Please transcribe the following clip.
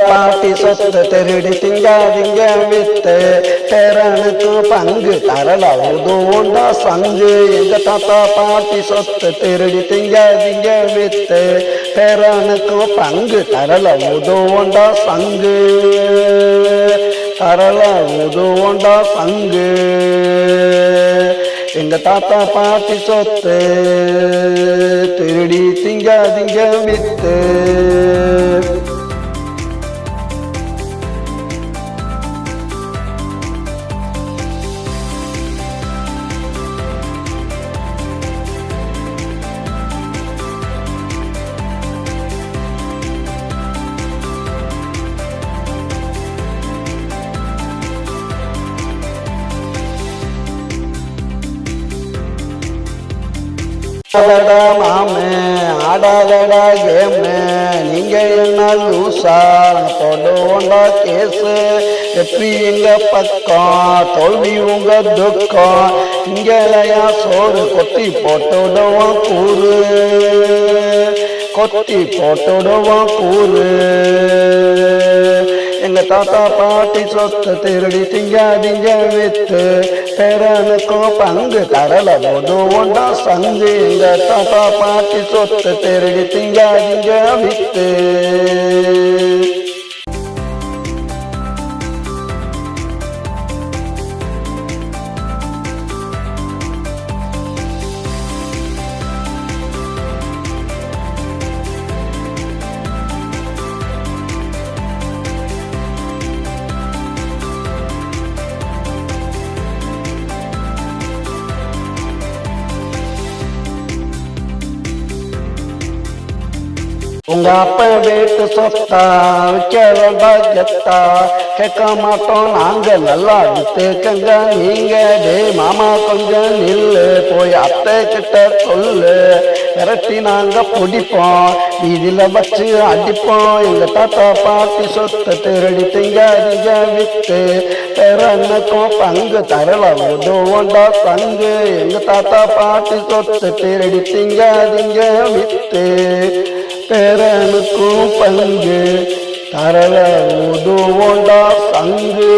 பாட்டி சொத்து திருடி திங்காதீங்க வித்து பேரனுக்கும் பங்கு தரல உதவுண்டா சங்கு எங்க தாத்தா பாட்டி சொத்து திருடி திங்காதீங்க வித்து பேரனுக்கும் பங்கு தரல உதவுண்டா சங்கு தரல உதவுண்டா சங்கு எங்க தாத்தா பாட்டி சொத்து திருடி திங்காதீங்க வித்து மாமே ஆடாதடா கேமு நீங்க என்ன லூசா தொடுவோண்டா கேஸு எப்படி எங்க பக்கம் தோல்வி உங்க துக்கம் இங்கலையா சோறு கொத்தி போட்டுடுவோம் கூறு கொத்தி போட்டுடுவோம் கூறு எங்க தாத்தா பாட்டி சொத்து திருடி திங்காதீங்க வித்து பேரனுக்கும் பங்கு தரல போது ஒன்றா சங்கு எங்க தாத்தா பாட்டி சொத்து திருடி திங்காதீங்க வித்து உங்க அப்பா வீட்டு சொத்தா விற்கிறதா கெத்தா கேட்க மாட்டோம் நாங்க நல்லா வித்துக்கங்க நீங்க டே மாமா கொஞ்சம் நில்லு போய் அத்தை கிட்ட சொல்லு விரட்டி நாங்க பிடிப்போம் வீதியில வச்சு அடிப்போம் எங்க தாத்தா பாட்டி சொத்தை திருடி திங்காதீங்க வித்து பேரனுக்கும் பங்கு தரல உதவுண்டா சங்கு எங்க தாத்தா பாட்டி சொத்தை திருடி திங்காதீங்க வித்து பேரனுக்கும் பங்கு தரல உதவுண்டா சங்கு